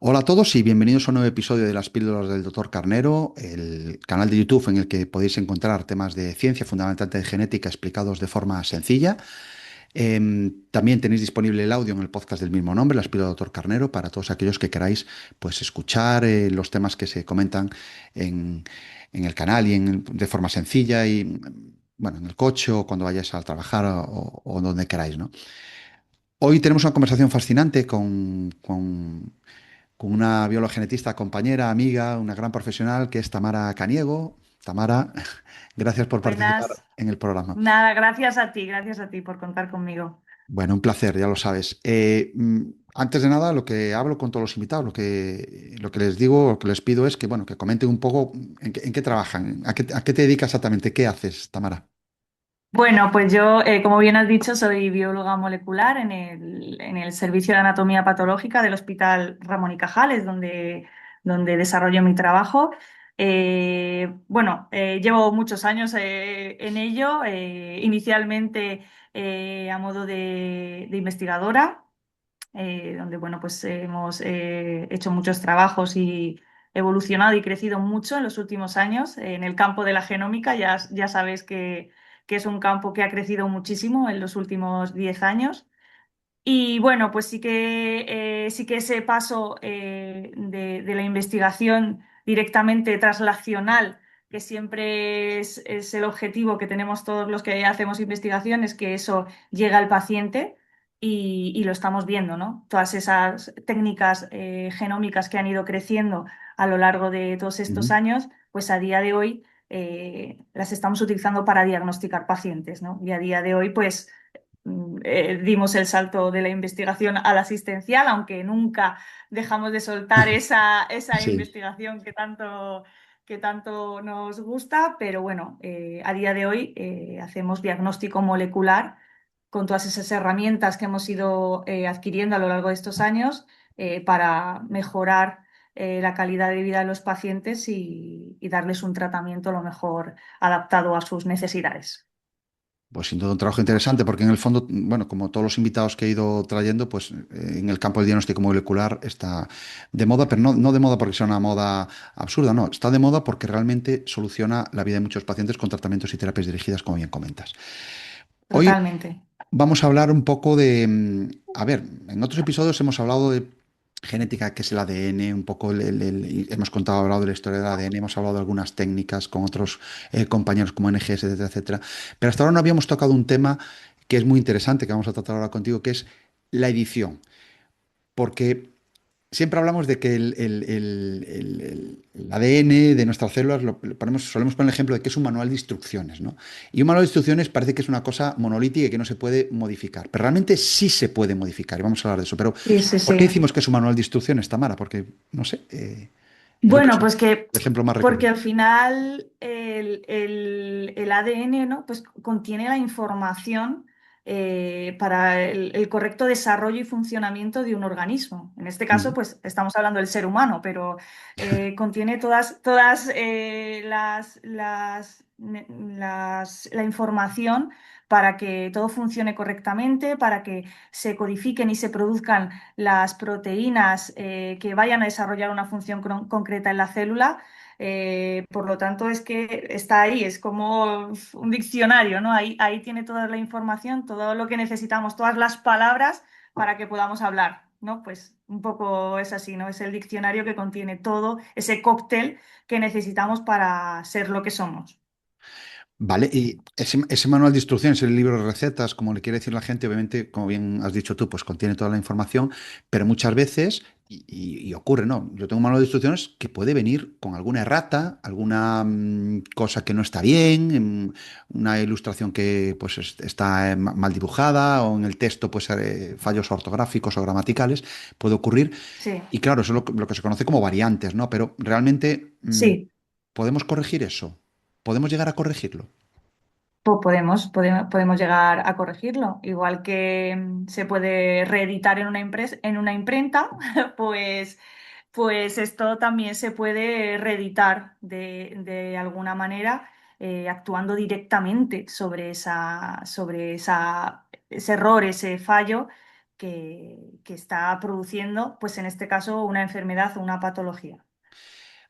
Hola a todos y bienvenidos a un nuevo episodio de las Píldoras del Doctor Carnero, el canal de YouTube en el que podéis encontrar temas de ciencia, fundamentalmente de genética, explicados de forma sencilla. También tenéis disponible el audio en el podcast del mismo nombre, Las Píldoras del Doctor Carnero, para todos aquellos que queráis pues, escuchar los temas que se comentan en, en el canal de forma sencilla y bueno, en el coche o cuando vayáis a trabajar o donde queráis, ¿no? Hoy tenemos una conversación fascinante con una biogenetista, compañera, amiga, una gran profesional que es Tamara Caniego. Tamara, gracias por participar Buenas. en el programa. Nada, gracias a ti por contar conmigo. Bueno, un placer, ya lo sabes. Antes de nada, lo que hablo con todos los invitados, lo que les digo, lo que les pido es que, bueno, que comenten un poco en qué trabajan, a qué te dedicas exactamente, qué haces, Tamara. Bueno, pues yo, como bien has dicho, soy bióloga molecular en el Servicio de Anatomía Patológica del Hospital Ramón y Cajal, es donde desarrollo mi trabajo. Llevo muchos años en ello, inicialmente a modo de investigadora. Donde bueno, pues hemos hecho muchos trabajos y evolucionado y crecido mucho en los últimos años. En el campo de la genómica ya sabes que es un campo que ha crecido muchísimo en los últimos 10 años. Y bueno, pues sí que ese paso de la investigación directamente translacional, que siempre es el objetivo que tenemos todos los que hacemos investigación, es que eso llegue al paciente y lo estamos viendo, ¿no? Todas esas técnicas genómicas que han ido creciendo a lo largo de todos estos Ujú. años, pues a día de hoy las estamos utilizando para diagnosticar pacientes, ¿no? Y a día de hoy, pues dimos el salto de la investigación al asistencial, aunque nunca dejamos de soltar esa Sí. investigación que tanto nos gusta, pero bueno, a día de hoy hacemos diagnóstico molecular con todas esas herramientas que hemos ido adquiriendo a lo largo de estos años para mejorar la calidad de vida de los pacientes y darles un tratamiento lo mejor adaptado a sus necesidades. Pues sin duda un trabajo interesante, porque en el fondo, bueno, como todos los invitados que he ido trayendo, pues en el campo del diagnóstico molecular está de moda, pero no de moda porque sea una moda absurda, no, está de moda porque realmente soluciona la vida de muchos pacientes con tratamientos y terapias dirigidas, como bien comentas. Hoy Totalmente. vamos a hablar un poco a ver, en otros episodios hemos hablado de genética, que es el ADN, un poco y hemos hablado de la historia del ADN, hemos hablado de algunas técnicas con otros compañeros como NGS, etcétera, etcétera. Pero hasta ahora no habíamos tocado un tema que es muy interesante, que vamos a tratar ahora contigo, que es la edición. Porque siempre hablamos de que el ADN de nuestras células solemos poner el ejemplo de que es un manual de instrucciones, ¿no? Y un manual de instrucciones parece que es una cosa monolítica y que no se puede modificar, pero realmente sí se puede modificar y vamos a hablar de eso. Pero Sí, sí, ¿por qué sí. decimos que es un manual de instrucciones, Tamara? Porque, no sé, yo creo que Bueno, es el pues que ejemplo más porque recurrente. al final el ADN, ¿no? Pues contiene la información para el correcto desarrollo y funcionamiento de un organismo. En este caso, Mm. pues estamos hablando del ser humano, pero contiene todas la información para que todo funcione correctamente, para que se codifiquen y se produzcan las proteínas que vayan a desarrollar una función concreta en la célula. Por lo tanto, es que está ahí, es como un diccionario, ¿no? Ahí tiene toda la información, todo lo que necesitamos, todas las palabras para que podamos hablar, ¿no? Pues un poco es así, ¿no? Es el diccionario que contiene todo ese cóctel que necesitamos para ser lo que somos. Vale, y ese manual de instrucciones, el libro de recetas, como le quiere decir la gente, obviamente, como bien has dicho tú, pues contiene toda la información, pero muchas veces, y ocurre, ¿no? Yo tengo un manual de instrucciones que puede venir con alguna errata, alguna cosa que no está bien, una ilustración que pues está mal dibujada, o en el texto, pues fallos ortográficos o gramaticales, puede ocurrir. Sí, Y claro, eso es lo que se conoce como variantes, ¿no? Pero realmente, sí. ¿podemos corregir eso? ¿Podemos llegar a corregirlo? Podemos llegar a corregirlo. Igual que se puede reeditar en una imprenta, pues, pues esto también se puede reeditar de alguna manera, actuando directamente sobre ese error, ese fallo, que está produciendo, pues en este caso, una enfermedad o una patología.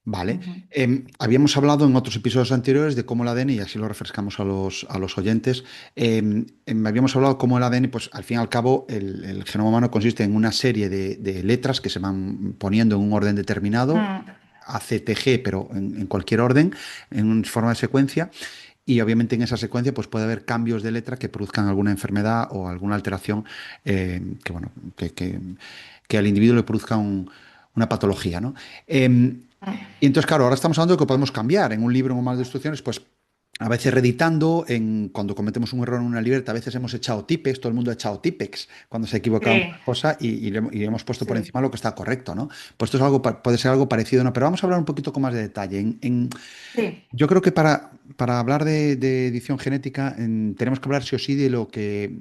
Vale. Ujú. Habíamos hablado en otros episodios anteriores de cómo el ADN, y así lo refrescamos a los oyentes, habíamos hablado cómo el ADN, pues al fin y al cabo, el genoma humano consiste en una serie de letras que se van poniendo en un orden determinado, Mm, ACTG, pero en cualquier orden, en forma de secuencia, y obviamente en esa secuencia pues puede haber cambios de letra que produzcan alguna enfermedad o alguna alteración que, bueno, que al individuo le produzca una patología, ¿no? mm. Y entonces, claro, ahora estamos hablando de que podemos cambiar en un libro o un manual de instrucciones, pues a veces reeditando, cuando cometemos un error en una libreta, a veces hemos echado tipex, todo el mundo ha echado tipex cuando se ha equivocado en Sí, una cosa y le hemos puesto por sí, encima lo que está correcto, ¿no? Pues esto es algo, puede ser algo parecido, ¿no? Pero vamos a hablar un poquito con más de detalle. sí, Yo creo que para hablar de edición genética tenemos que hablar sí o sí de lo que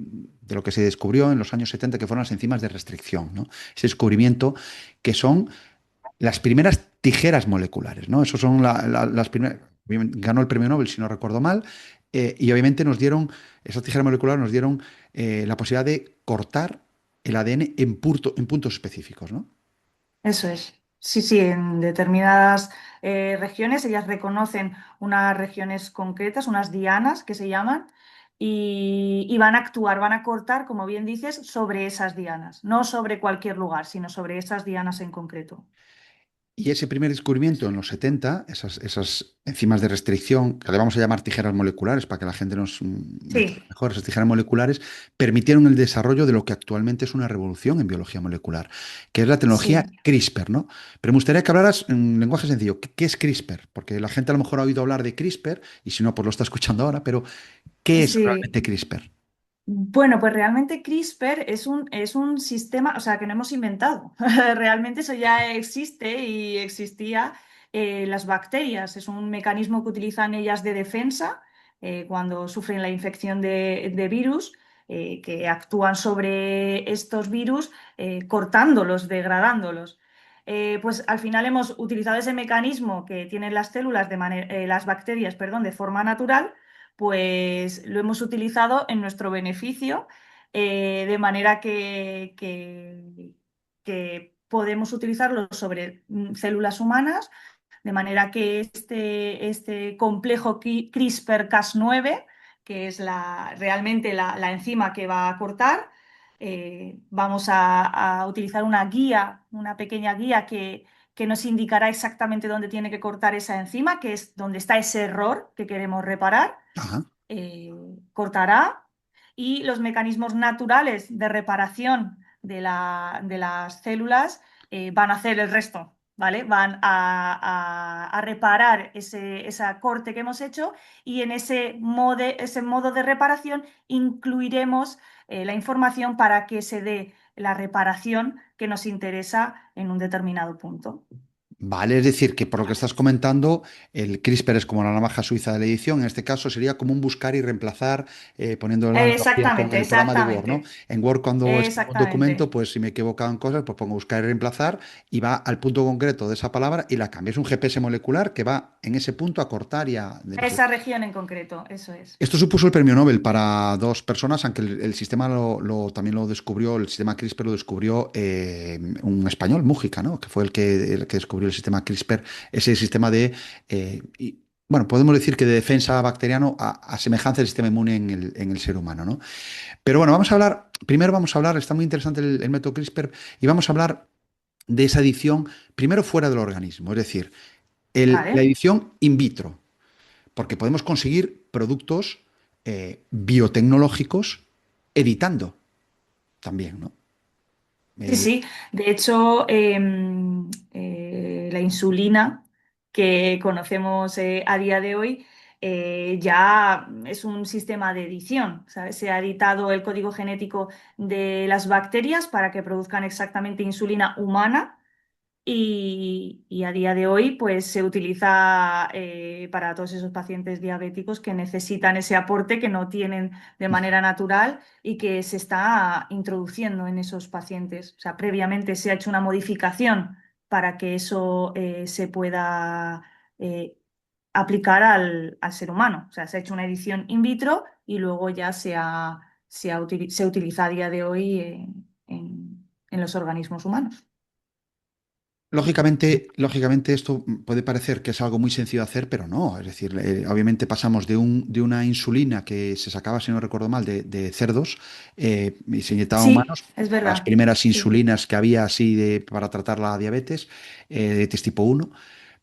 se descubrió en los años 70, que fueron las enzimas de restricción, ¿no? Ese descubrimiento que son las primeras tijeras moleculares, ¿no? Esos son las primeras. Ganó el premio Nobel, si no recuerdo mal, y obviamente esas tijeras moleculares nos dieron la posibilidad de cortar el ADN en puntos específicos, ¿no? eso es. Sí, sí, en determinadas regiones ellas reconocen unas regiones concretas, unas dianas que se llaman, y van a actuar, van a cortar, como bien dices, sobre esas dianas, no sobre cualquier lugar, sino sobre esas dianas en concreto. Y ese primer descubrimiento en los 70, esas enzimas de restricción, que le vamos a llamar tijeras moleculares para que la gente nos me Sí, entienda mejor, esas tijeras moleculares permitieron el desarrollo de lo que actualmente es una revolución en biología molecular, que es la tecnología sí, CRISPR, ¿no? Pero me gustaría que hablaras en lenguaje sencillo. ¿Qué es CRISPR? Porque la gente a lo mejor ha oído hablar de CRISPR y si no, pues lo está escuchando ahora, pero ¿qué es sí. realmente CRISPR? Bueno, pues realmente CRISPR es un sistema, o sea, que no hemos inventado. Realmente eso ya existe y existía. Las bacterias es un mecanismo que utilizan ellas de defensa cuando sufren la infección de virus, que actúan sobre estos virus cortándolos, degradándolos. Pues al final hemos utilizado ese mecanismo que tienen las células las bacterias, perdón, de forma natural, pues lo hemos utilizado en nuestro beneficio, de manera que podemos utilizarlo sobre células humanas, de manera que este complejo CRISPR-Cas9, que es realmente la enzima que va a cortar, vamos a utilizar una guía, una pequeña guía que nos indicará exactamente dónde tiene que cortar esa enzima, que es donde está ese error que queremos reparar. Ajá. eh, Cortará, y los mecanismos naturales de reparación de las células van a hacer el resto, ¿vale? Van a reparar ese corte que hemos hecho, y en ese modo de reparación incluiremos la información para que se dé la reparación que nos interesa en un determinado punto. Vale, es decir, que por lo que estás comentando, el CRISPR es como la navaja suiza de la edición. En este caso sería como un buscar y reemplazar, poniendo la analogía con Exactamente, el programa de Word, ¿no? exactamente, En Word, cuando escribo un documento, exactamente. pues si me he equivocado en cosas, pues pongo buscar y reemplazar y va al punto concreto de esa palabra y la cambia. Es un GPS molecular que va en ese punto a cortar y a Esa región en concreto, eso es. esto supuso el premio Nobel para dos personas, aunque el sistema también lo descubrió, el sistema CRISPR lo descubrió un español, Mújica, ¿no? Que fue el que descubrió el sistema CRISPR, ese sistema bueno, podemos decir que de defensa bacteriano a semejanza del sistema inmune en el ser humano, ¿no? Pero bueno, primero vamos a hablar, está muy interesante el método CRISPR, y vamos a hablar de esa edición, primero fuera del organismo, es decir, la Vale. edición in vitro porque podemos conseguir productos biotecnológicos editando también, ¿no? Sí, Eh, sí. De hecho, la insulina que conocemos a día de hoy ya es un sistema de edición, ¿sabes? Se ha editado el código genético de las bacterias para que produzcan exactamente insulina humana. Y a día de hoy, pues se utiliza para todos esos pacientes diabéticos que necesitan ese aporte que no tienen de manera natural y que se está introduciendo en esos pacientes. O sea, previamente se ha hecho una modificación para que eso se pueda eh, aplicar al ser humano. O sea, se ha hecho una edición in vitro y luego ya se utiliza a día de hoy en los organismos humanos. Lógicamente esto puede parecer que es algo muy sencillo de hacer, pero no. Es decir, obviamente pasamos de una insulina que se sacaba, si no recuerdo mal, de cerdos y se inyectaba a Sí, humanos. es Las verdad. primeras Sí. insulinas que había así para tratar la diabetes tipo 1.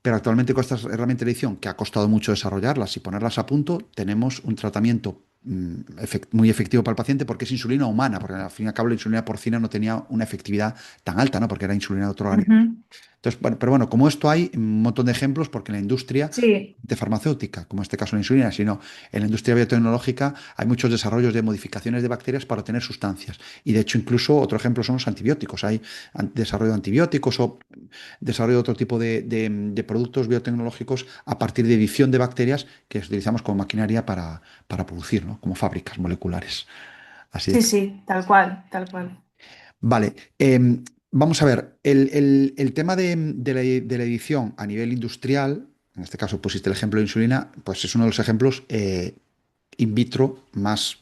Pero actualmente con estas herramientas de edición, que ha costado mucho desarrollarlas y ponerlas a punto, tenemos un tratamiento muy efectivo para el paciente porque es insulina humana, porque al fin y al cabo la insulina porcina no tenía una efectividad tan alta, ¿no? Porque era insulina de otro organismo. Ujú. Entonces, bueno, pero bueno, como esto hay un montón de ejemplos, porque en la industria Sí, de farmacéutica, como en este caso la insulina, sino en la industria biotecnológica hay muchos desarrollos de modificaciones de bacterias para obtener sustancias. Y de hecho, incluso otro ejemplo son los antibióticos. Hay desarrollo de antibióticos o desarrollo de otro tipo de productos biotecnológicos a partir de edición de bacterias que utilizamos como maquinaria para producir, ¿no? Como fábricas moleculares. Así de sí, claro. sí, tal cual, tal cual. Vale, vamos a ver, el tema de la edición a nivel industrial, en este caso pusiste el ejemplo de insulina, pues es uno de los ejemplos in vitro más,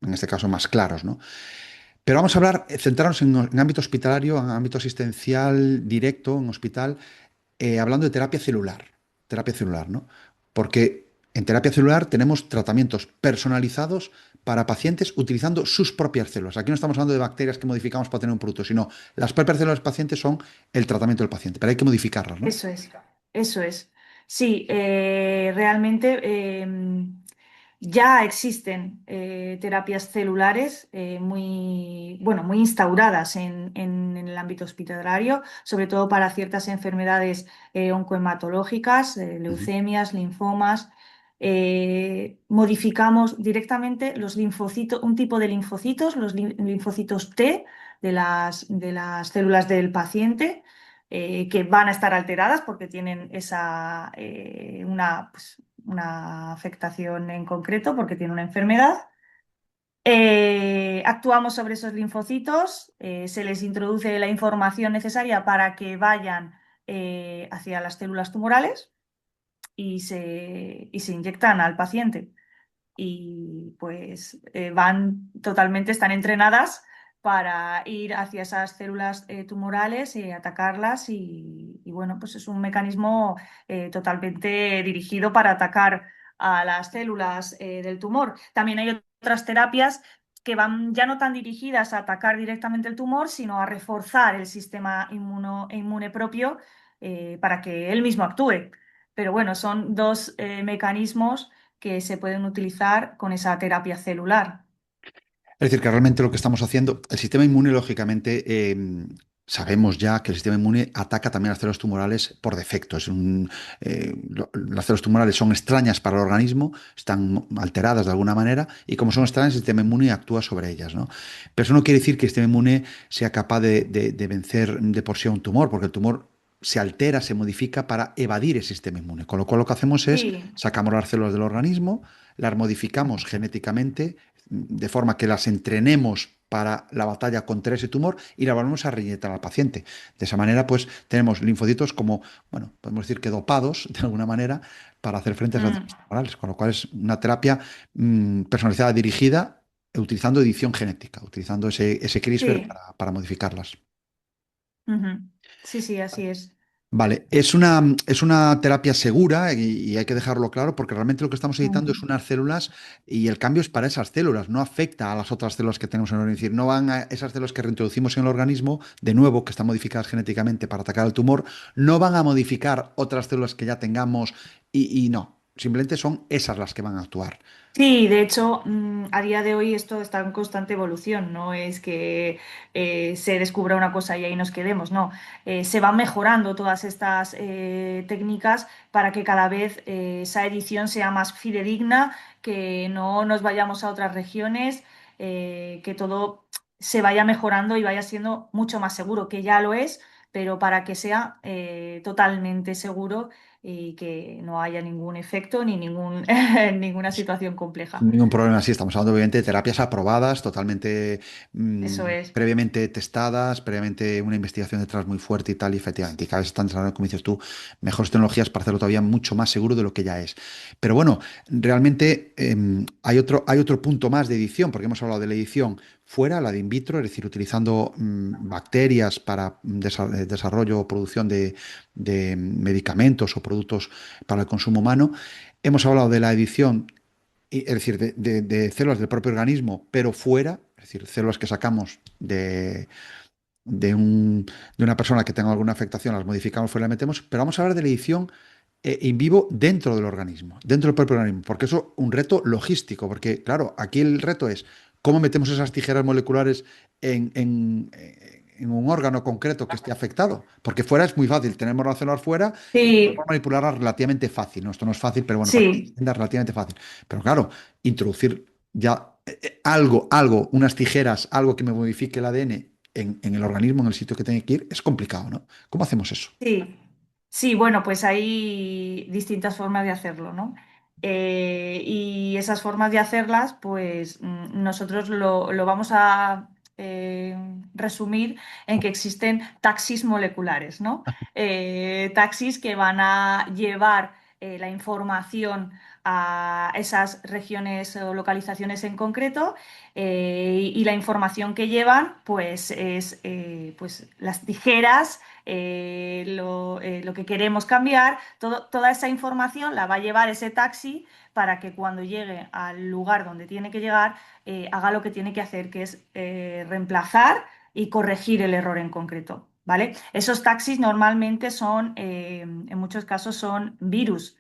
en este caso, más claros, ¿no? Pero vamos a hablar, centrarnos en ámbito hospitalario, en ámbito asistencial directo, en hospital, hablando de terapia celular, ¿no? Porque en terapia celular tenemos tratamientos personalizados para pacientes utilizando sus propias células. Aquí no estamos hablando de bacterias que modificamos para tener un producto, sino las propias células del paciente son el tratamiento del paciente, pero hay que modificarlas, ¿no? Eso es, eso es. Sí, realmente ya existen terapias celulares muy, bueno, muy instauradas en el ámbito hospitalario, sobre todo para ciertas enfermedades oncohematológicas, Ujú. leucemias, linfomas. Modificamos directamente los linfocitos, un tipo de linfocitos, los linfocitos T de las células del paciente que van a estar alteradas porque tienen una afectación en concreto, porque tienen una enfermedad. Actuamos sobre esos linfocitos, se les introduce la información necesaria para que vayan hacia las células tumorales y se inyectan al paciente y pues están entrenadas para ir hacia esas células tumorales y atacarlas y bueno, pues es un mecanismo totalmente dirigido para atacar a las células del tumor. También hay otras terapias que van ya no tan dirigidas a atacar directamente el tumor, sino a reforzar el sistema inmune propio para que él mismo actúe. Pero bueno, son dos mecanismos que se pueden utilizar con esa terapia celular. Es decir, que realmente lo que estamos haciendo, el sistema inmune, lógicamente, sabemos ya que el sistema inmune ataca también las células tumorales por defecto. Las células tumorales son extrañas para el organismo, están alteradas de alguna manera, y como son extrañas, el sistema inmune actúa sobre ellas, ¿no? Pero eso no quiere decir que el sistema inmune sea capaz de vencer de por sí a un tumor, porque el tumor se altera, se modifica para evadir el sistema inmune. Con lo cual lo que hacemos es Sí. sacamos las células del organismo, las modificamos genéticamente de forma que las entrenemos para la batalla contra ese tumor y la volvemos a reinyectar al paciente. De esa manera, pues tenemos linfocitos como, bueno, podemos decir que dopados de alguna manera para hacer frente a esas Mm, células tumorales, con lo cual es una terapia personalizada, dirigida, utilizando edición genética, utilizando ese CRISPR sí. para modificarlas. Ujú. Sí, sí, así es. Vale, es una terapia segura y hay que dejarlo claro porque realmente lo que estamos editando es Ujú. unas células y el cambio es para esas células, no afecta a las otras células que tenemos en el organismo. Es decir, no van a esas células que reintroducimos en el organismo, de nuevo, que están modificadas genéticamente para atacar al tumor, no van a modificar otras células que ya tengamos y no, simplemente son esas las que van a actuar. Sí, de hecho, a día de hoy esto está en constante evolución, no es que se descubra una cosa y ahí nos quedemos, no. Se van mejorando todas estas técnicas para que cada vez esa edición sea más fidedigna, que no nos vayamos a otras regiones, que todo se vaya mejorando y vaya siendo mucho más seguro, que ya lo es, pero para que sea totalmente seguro y que no haya ningún efecto ni ninguna situación compleja. Ningún problema, sí, estamos hablando obviamente de terapias aprobadas, totalmente Eso es. previamente testadas, previamente una investigación detrás muy fuerte y tal, y efectivamente, y cada vez están desarrollando, como dices tú, mejores tecnologías para hacerlo todavía mucho más seguro de lo que ya es. Pero bueno, realmente hay otro punto más de edición, porque hemos hablado de la edición fuera, la de in vitro, es decir, utilizando bacterias para desarrollo o producción de medicamentos o productos para el consumo humano. Hemos hablado de la edición es decir, de células del propio organismo, pero fuera, es decir, células que sacamos de una persona que tenga alguna afectación, las modificamos fuera y las metemos, pero vamos a hablar de la edición in vivo dentro del organismo, dentro del propio organismo, porque eso es un reto logístico, porque claro, aquí el reto es cómo metemos esas tijeras moleculares en un órgano concreto que esté afectado, porque fuera es muy fácil, tenemos las células fuera y Sí, podemos manipularlas relativamente fácil, ¿no? Esto no es fácil, pero bueno, para que se sí. entienda, es relativamente fácil. Pero claro, introducir ya unas tijeras, algo que me modifique el ADN en el organismo, en el sitio que tiene que ir, es complicado, ¿no? ¿Cómo hacemos eso? Sí, sí, bueno, pues hay distintas formas de hacerlo, ¿no? Y esas formas de hacerlas, pues nosotros lo vamos a resumir en que existen taxis moleculares, ¿no? Taxis que van a llevar la información a esas regiones o localizaciones en concreto y la información que llevan, pues es pues, las tijeras lo que queremos cambiar, toda esa información la va a llevar ese taxi para que cuando llegue al lugar donde tiene que llegar, haga lo que tiene que hacer, que es reemplazar y corregir el error en concreto. ¿Vale? Esos taxis normalmente son, en muchos casos, son virus,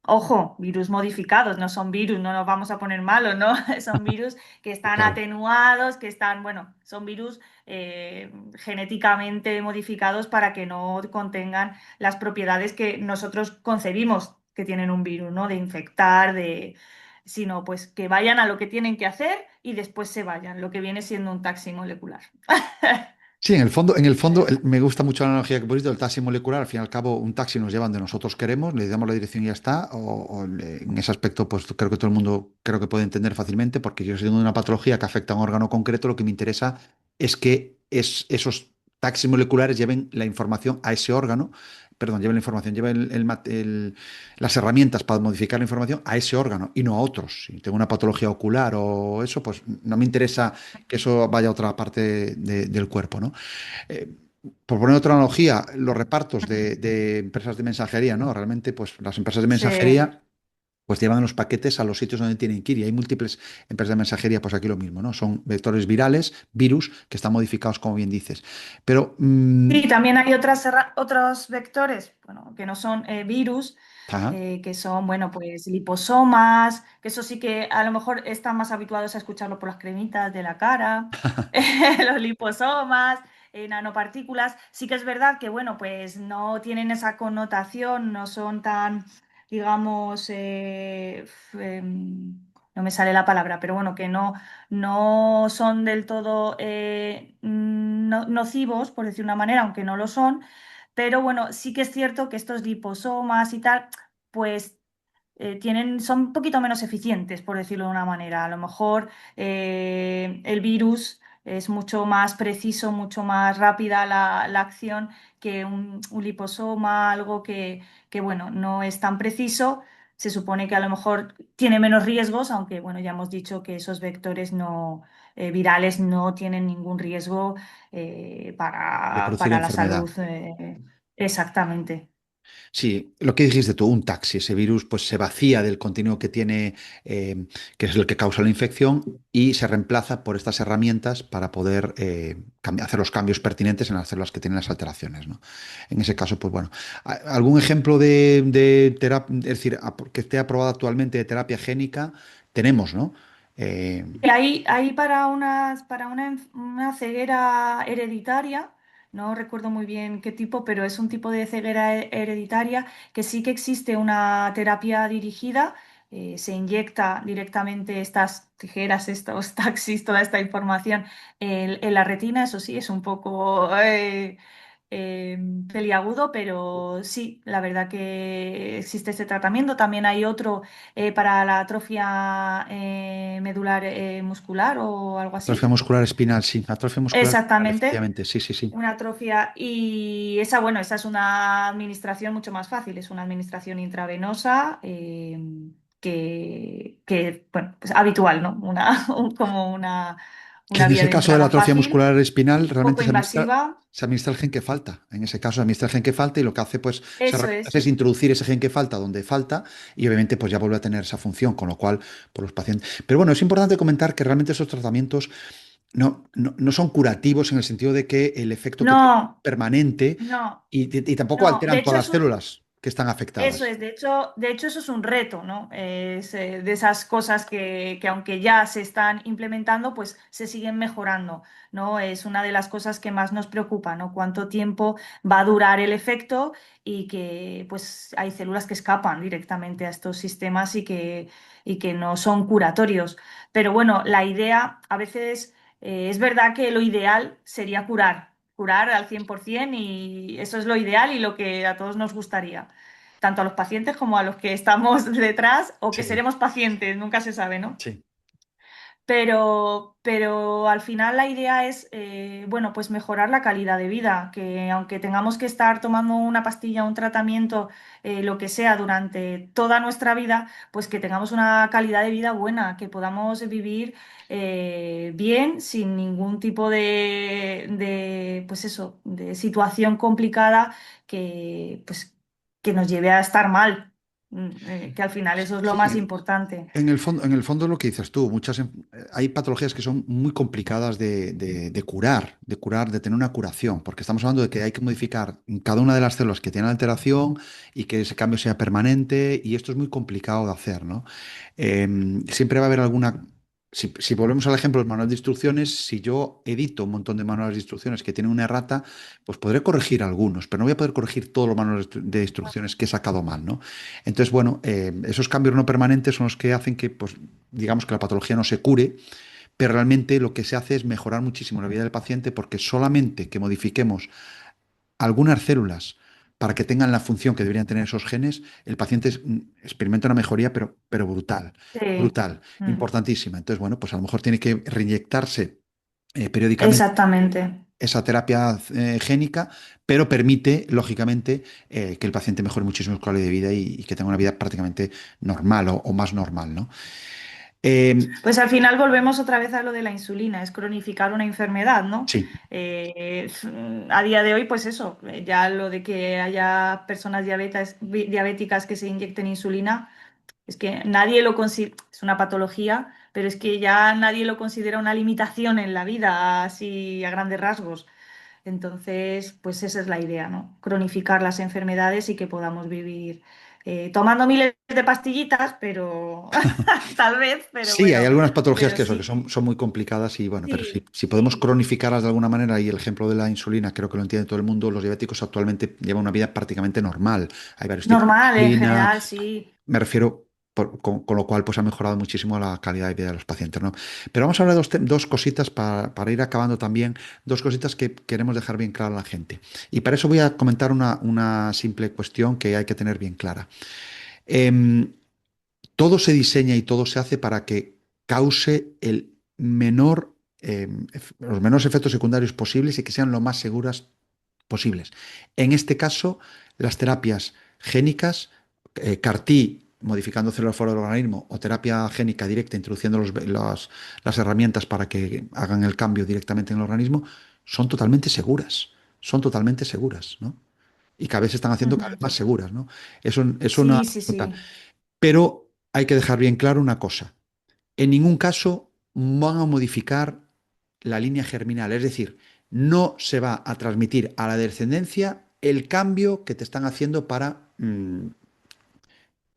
ojo, virus modificados, no son virus, no nos vamos a poner malos, ¿no? Son virus que están Claro. atenuados, que están, bueno, son virus genéticamente modificados para que no contengan las propiedades que nosotros concebimos que tienen un virus, ¿no? De infectar, sino pues que vayan a lo que tienen que hacer y después se vayan, lo que viene siendo un taxi molecular. Sí, en el fondo me gusta mucho la analogía que pusiste del taxi molecular. Al fin y al cabo, un taxi nos lleva donde nosotros queremos, le damos la dirección y ya está. En ese aspecto, pues creo que todo el mundo creo que puede entender fácilmente, porque yo siendo una patología que afecta a un órgano concreto, lo que me interesa es que esos taxis moleculares lleven la información a ese órgano, perdón, lleven la información, lleven las herramientas para modificar la información a ese órgano y no a otros. Si tengo una patología ocular o eso, pues no me interesa que eso vaya a otra parte del cuerpo, ¿no? Eh, por poner otra analogía, los repartos de empresas de mensajería, ¿no? Realmente, pues las empresas de Sí. mensajería pues llevan los paquetes a los sitios donde tienen que ir. Y hay múltiples empresas de mensajería, pues aquí lo mismo, ¿no? Son vectores virales, virus, que están modificados, como bien dices. Pero, Sí, también hay otros vectores, bueno, que no son virus, ajá. que son, bueno, pues liposomas, que eso sí que a lo mejor están más habituados a escucharlo por las cremitas de la cara, los liposomas, nanopartículas. Sí que es verdad que, bueno, pues no tienen esa connotación, no son tan, digamos, no me sale la palabra, pero bueno, que no son del todo nocivos, por decir una manera, aunque no lo son, pero bueno, sí que es cierto que estos liposomas y tal, pues son un poquito menos eficientes, por decirlo de una manera. A lo mejor el virus es mucho más preciso, mucho más rápida la acción que un liposoma, algo que, bueno, no es tan preciso. Se supone que a lo mejor tiene menos riesgos, aunque bueno, ya hemos dicho que esos vectores no, virales no tienen ningún riesgo De para, producir para la salud. enfermedad. Exactamente. Sí, lo que dijiste tú, un taxi, ese virus pues se vacía del contenido que tiene, que es el que causa la infección, y se reemplaza por estas herramientas para poder hacer los cambios pertinentes en las células que tienen las alteraciones, ¿no? En ese caso, pues bueno, ¿algún ejemplo de terapia, es decir, que esté aprobado actualmente de terapia génica? Tenemos, ¿no? Eh, Hay para una ceguera hereditaria, no recuerdo muy bien qué tipo, pero es un tipo de ceguera hereditaria que sí que existe una terapia dirigida. Se inyecta directamente estas tijeras, estos taxis, toda esta información en la retina. Eso sí, es un poco peliagudo, pero sí, la verdad que existe este tratamiento. También hay otro para la atrofia medular muscular o algo Atrofia así. muscular espinal, sí. Atrofia muscular espinal, Exactamente, efectivamente. Sí, sí, sí. una atrofia. Y esa, bueno, esa es una administración mucho más fácil, es una administración intravenosa bueno, pues habitual, ¿no? Como Que una en vía ese de caso de la entrada atrofia fácil, muscular espinal realmente poco invasiva. se administra el gen que falta. En ese caso se administra el gen que falta y lo que hace pues esas Eso herramientas es. es introducir ese gen que falta donde falta y obviamente pues ya vuelve a tener esa función, con lo cual por los pacientes. Pero bueno, es importante comentar que realmente esos tratamientos no son curativos en el sentido de que el efecto que tienen es No, permanente no, y tampoco no. De alteran hecho, todas las células que están eso afectadas. es, de hecho eso es un reto, ¿no? Es de esas cosas que aunque ya se están implementando, pues se siguen mejorando, ¿no? Es una de las cosas que más nos preocupa, ¿no? Cuánto tiempo va a durar el efecto y que pues hay células que escapan directamente a estos sistemas y que no son curatorios. Pero bueno, la idea a veces es verdad que lo ideal sería curar al 100% y eso es lo ideal y lo que a todos nos gustaría tanto a los pacientes como a los que estamos detrás o que Sí, seremos pacientes, nunca se sabe, ¿no? sí, Pero al final la idea es, bueno, pues mejorar la calidad de vida, que aunque tengamos que estar tomando una pastilla, un tratamiento, lo que sea, durante toda nuestra vida, pues que tengamos una calidad de vida buena, que podamos vivir bien, sin ningún tipo pues eso, de situación complicada pues, que nos lleve a estar mal, que al final eso es lo más sí. importante. En el fondo lo que dices tú, hay patologías que son muy complicadas de curar, de tener una curación, porque estamos hablando de que hay que modificar cada una de las células que tienen alteración y que ese cambio sea permanente, y esto es muy complicado de hacer, ¿no? Siempre va a haber alguna. Si volvemos al ejemplo del manual de instrucciones, si yo edito un montón de manuales de instrucciones que tienen una errata, pues podré corregir algunos, pero no voy a poder corregir todos los manuales de instrucciones que he sacado mal, ¿no? Entonces, bueno, esos cambios no permanentes son los que hacen que, pues, digamos que la patología no se cure, pero realmente lo que se hace es mejorar muchísimo la vida del paciente porque solamente que modifiquemos algunas células para que tengan la función que deberían tener esos genes, el paciente experimenta una mejoría, pero brutal, Sí. brutal, Mm. importantísima. Entonces, bueno, pues a lo mejor tiene que reinyectarse periódicamente Exactamente, esa terapia génica, pero permite, lógicamente, que el paciente mejore muchísimo su calidad de vida y que tenga una vida prácticamente normal o más normal, ¿no? Eh, pues al final volvemos otra vez a lo de la insulina, es cronificar una enfermedad, ¿no? sí, A día de hoy, pues eso, ya lo de que haya personas diabéticas que se inyecten insulina, es que nadie lo considera, es una patología, pero es que ya nadie lo considera una limitación en la vida, así a grandes rasgos. Entonces, pues esa es la idea, ¿no? Cronificar las enfermedades y que podamos vivir tomando miles de pastillitas, pero tal vez, pero sí, hay bueno, algunas patologías pero que eso, que sí, son muy complicadas y bueno, pero sí, si podemos sí. cronificarlas de alguna manera, y el ejemplo de la insulina creo que lo entiende todo el mundo, los diabéticos actualmente llevan una vida prácticamente normal. Hay varios tipos de Normal, en insulina. general, sí. Me refiero, con lo cual, pues ha mejorado muchísimo la calidad de vida de los pacientes, ¿no? Pero vamos a hablar de dos cositas para ir acabando también, dos cositas que queremos dejar bien clara a la gente. Y para eso voy a comentar una simple cuestión que hay que tener bien clara. Em, Todo se diseña y todo se hace para que cause los menores efectos secundarios posibles y que sean lo más seguras posibles. En este caso, las terapias génicas, CAR-T, modificando células fuera del organismo, o terapia génica directa, introduciendo las herramientas para que hagan el cambio directamente en el organismo, son totalmente seguras. Son totalmente seguras, ¿no? Y cada vez se están haciendo cada vez Ujú. más seguras, ¿no? Es una. Sí, sí, sí. Pero hay que dejar bien claro una cosa. En ningún caso van a modificar la línea germinal, es decir, no se va a transmitir a la descendencia el cambio que te están haciendo para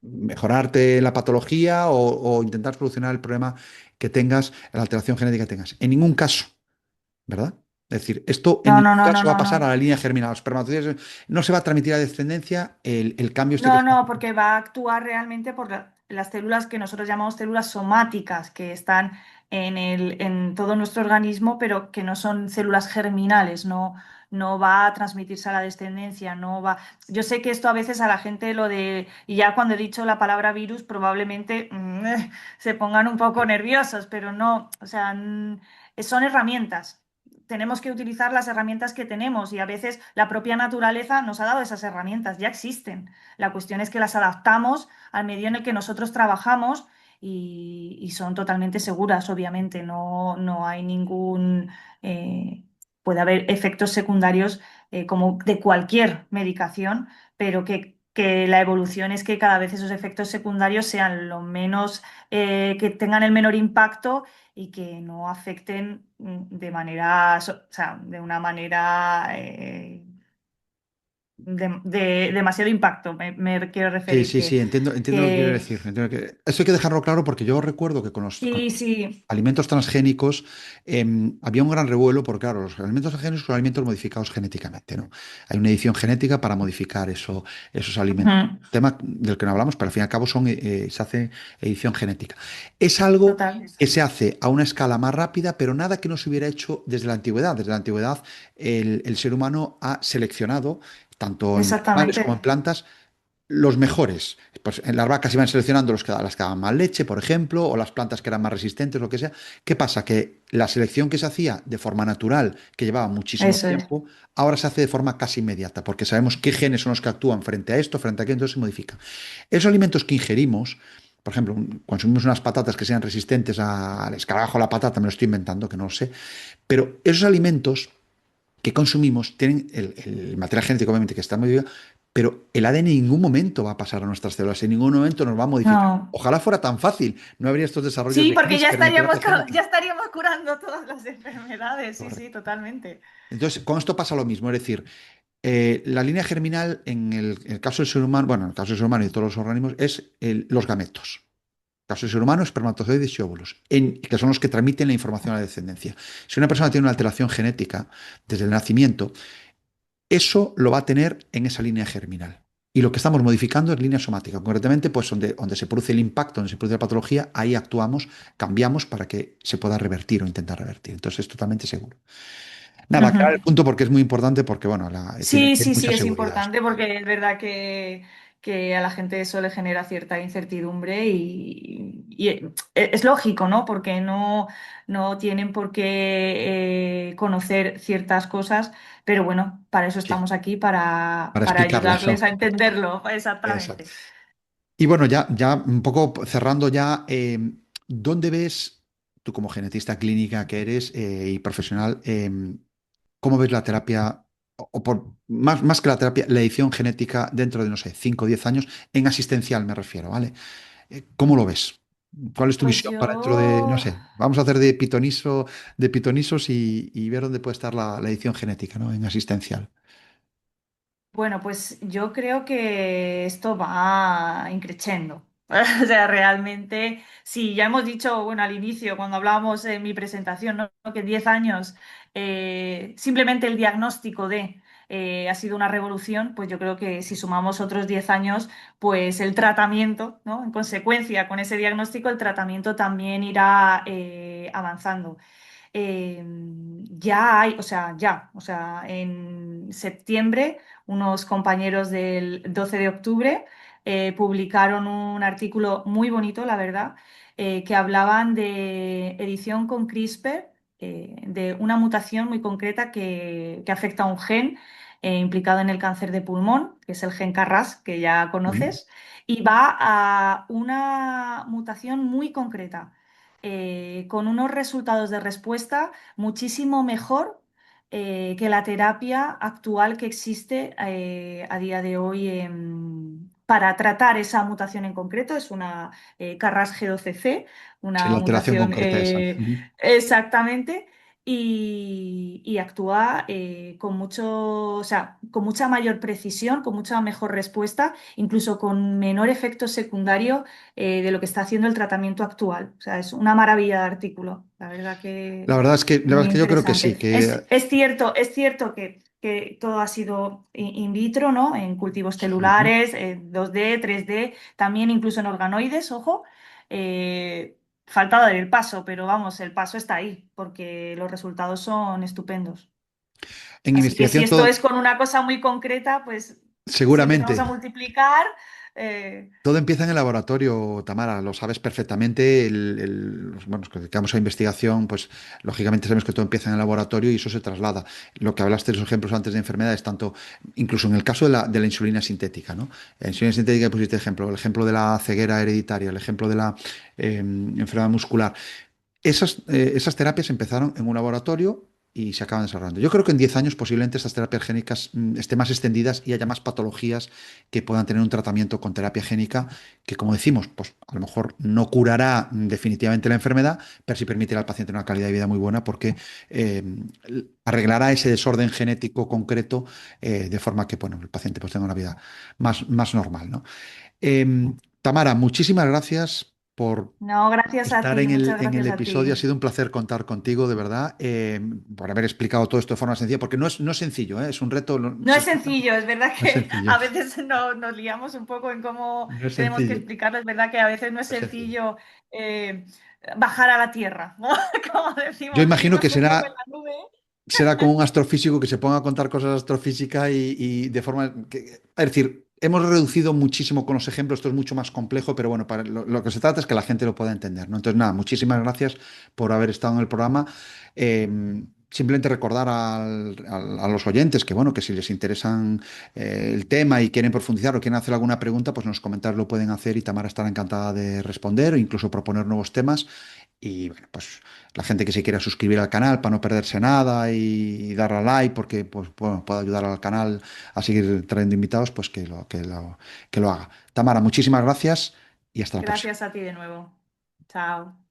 mejorarte la patología o intentar solucionar el problema que tengas, la alteración genética que tengas. En ningún caso, ¿verdad? Es decir, esto en No, ningún no, no, no, caso va a no, pasar a no. la línea germinal. Los espermatozoides no se va a transmitir a la descendencia el cambio este que No, está. no, porque va a actuar realmente por las células que nosotros llamamos células somáticas, que están en todo nuestro organismo, pero que no son células germinales, no va a transmitirse a la descendencia, no va. Yo sé que esto a veces a la gente y ya cuando he dicho la palabra virus, probablemente se pongan un poco nerviosos, pero no, o sea, son herramientas. Tenemos que utilizar las herramientas que tenemos y a veces la propia naturaleza nos ha dado esas herramientas, ya existen. La cuestión es que las adaptamos al medio en el que nosotros trabajamos y son totalmente seguras, obviamente. No hay ningún... eh, puede haber efectos secundarios como de cualquier medicación, pero que la evolución es que cada vez esos efectos secundarios sean lo menos, que tengan el menor impacto y que no afecten de manera, o sea, de una manera de demasiado impacto, me quiero Sí, referir sí, sí, entiendo lo que quiere que decir. Eso hay que dejarlo claro porque yo recuerdo que con sí, sí, alimentos transgénicos había un gran revuelo porque, claro, los alimentos transgénicos son alimentos modificados genéticamente, ¿no? Hay una edición genética para modificar esos alimentos. ujú, Tema del que no hablamos, pero al fin y al cabo se hace edición genética. Es algo total, que se hace a una escala más rápida, pero nada que no se hubiera hecho desde la antigüedad. Desde la antigüedad, el ser humano ha seleccionado, tanto en animales como en exactamente, plantas, los mejores. Pues en las vacas iban seleccionando las que daban más leche, por ejemplo, o las plantas que eran más resistentes, lo que sea. ¿Qué pasa? Que la selección que se hacía de forma natural, que llevaba muchísimo eso es, tiempo, ahora se hace de forma casi inmediata, porque sabemos qué genes son los que actúan frente a esto, frente a aquello, entonces se modifica. Esos alimentos que ingerimos, por ejemplo, consumimos unas patatas que sean resistentes al escarabajo, a la patata, me lo estoy inventando, que no lo sé, pero esos alimentos que consumimos tienen el material genético, obviamente, que está modificado, pero el ADN en ningún momento va a pasar a nuestras células, en ningún momento nos va a modificar. no. Ojalá fuera tan fácil, no habría estos desarrollos Sí, de porque CRISPR ni terapia ya genética. estaríamos curando todas las enfermedades, sí, sí, Correcto. totalmente. Entonces, con esto pasa lo mismo, es decir, la línea germinal en el caso del ser humano, bueno, en el caso del ser humano y de todos los organismos, es los gametos. En el caso del ser humano, espermatozoides y óvulos, que son los que transmiten la información a la descendencia. Si una persona tiene una alteración genética desde el nacimiento, eso lo va a tener en esa línea germinal. Y lo que estamos modificando es línea somática. Concretamente, pues donde se produce el impacto, donde se produce la patología, ahí actuamos, cambiamos para que se pueda revertir o intentar revertir. Entonces es totalmente seguro. Nada, aclarar el Ujú. punto porque es muy importante porque, bueno, Sí, tiene sí, sí, mucha es seguridad esto. importante porque es verdad que a la gente eso le genera cierta incertidumbre y es lógico, ¿no? Porque no tienen por qué conocer ciertas cosas, pero bueno, para eso Sí, estamos aquí, para para explicarlas, ayudarles ¿no? a entenderlo, Exacto. exactamente. Y bueno, ya un poco cerrando ya, ¿dónde ves, tú como genetista clínica que eres y profesional, cómo ves la terapia, o por, más que la terapia, la edición genética dentro de, no sé, 5 o 10 años, en asistencial me refiero, ¿vale? ¿Cómo lo ves? ¿Cuál es tu Pues visión para dentro de, no yo... sé, vamos a hacer de pitonisos y ver dónde puede estar la edición genética, ¿no? En asistencial. Bueno, pues yo creo que esto va increciendo. O sea, realmente, sí, ya hemos dicho, bueno, al inicio, cuando hablábamos en mi presentación, ¿no? Que en 10 años simplemente el diagnóstico ha sido una revolución, pues yo creo que si sumamos otros 10 años, pues el tratamiento, ¿no? En consecuencia, con ese diagnóstico, el tratamiento también irá avanzando. Eh, o sea, en septiembre unos compañeros del 12 de octubre publicaron un artículo muy bonito, la verdad, que hablaban de edición con CRISPR, de una mutación muy concreta que afecta a un gen implicado en el cáncer de pulmón, que es el gen Carras, que ya Sí. conoces, y va a una mutación muy concreta con unos resultados de respuesta muchísimo mejor que la terapia actual que existe a día de hoy para tratar esa mutación en concreto. Es una Carras G12C, Sí, una la alteración mutación concreta esa. Ujú. exactamente. Y actúa con o sea, con mucha mayor precisión, con mucha mejor respuesta, incluso con menor efecto secundario de lo que está haciendo el tratamiento actual. O sea, es una maravilla de artículo. La verdad La que verdad es que, la verdad muy es que yo creo que sí, interesante. que Es cierto que todo ha sido in vitro, ¿no? En cultivos ujú. celulares, 2D, 3D, también incluso en organoides, ojo. Eh, falta dar el paso, pero vamos, el paso está ahí, porque los resultados son estupendos. En Así que si investigación esto todo, es con una cosa muy concreta, pues si empezamos a seguramente. multiplicar, eh, Todo empieza en el laboratorio, Tamara, lo sabes perfectamente. Bueno, los que dedicamos a investigación, pues lógicamente sabemos que todo empieza en el laboratorio y eso se traslada. Lo que hablaste de los ejemplos antes de enfermedades, tanto, incluso en el caso de la insulina sintética, ¿no? La insulina sintética pusiste ejemplo, el ejemplo de la ceguera hereditaria, el ejemplo de la enfermedad muscular. Esas terapias empezaron en un laboratorio y se acaban desarrollando. Yo creo que en 10 años posiblemente estas terapias génicas estén más extendidas y haya más patologías que puedan tener un tratamiento con terapia génica que, como decimos, pues a lo mejor no curará definitivamente la enfermedad, pero sí permitirá al paciente una calidad de vida muy buena porque eh, arreglará ese desorden genético concreto de forma que bueno, el paciente pues, tenga una vida más normal, ¿no? Tamara, muchísimas gracias por no, gracias a estar ti, muchas en el gracias a episodio. Ha ti. sido un placer contar contigo, de verdad, por haber explicado todo esto de forma sencilla, porque no es sencillo, ¿eh? Es un reto, No es sencillo, es verdad no es que sencillo, a veces nos liamos un poco en cómo no es tenemos que sencillo, no explicarlo, es verdad que a veces no es es sencillo. sencillo eh, bajar a la tierra, ¿no? Como Yo decimos, imagino que subimos un poco en será, la nube. será como un astrofísico que se ponga a contar cosas de astrofísica y de forma que, es decir, hemos reducido muchísimo con los ejemplos, esto es mucho más complejo, pero bueno, para lo que se trata es que la gente lo pueda entender, ¿no? Entonces, nada, muchísimas gracias por haber estado en el programa. Simplemente recordar a los oyentes que, bueno, que si les interesan el tema y quieren profundizar o quieren hacer alguna pregunta, pues en los comentarios lo pueden hacer y Tamara estará encantada de responder o incluso proponer nuevos temas. Y bueno, pues la gente que se quiera suscribir al canal para no perderse nada y darle a like porque pues, bueno, puede ayudar al canal a seguir trayendo invitados, pues que lo haga. Tamara, muchísimas gracias y hasta la próxima. Gracias a ti de nuevo. Chao.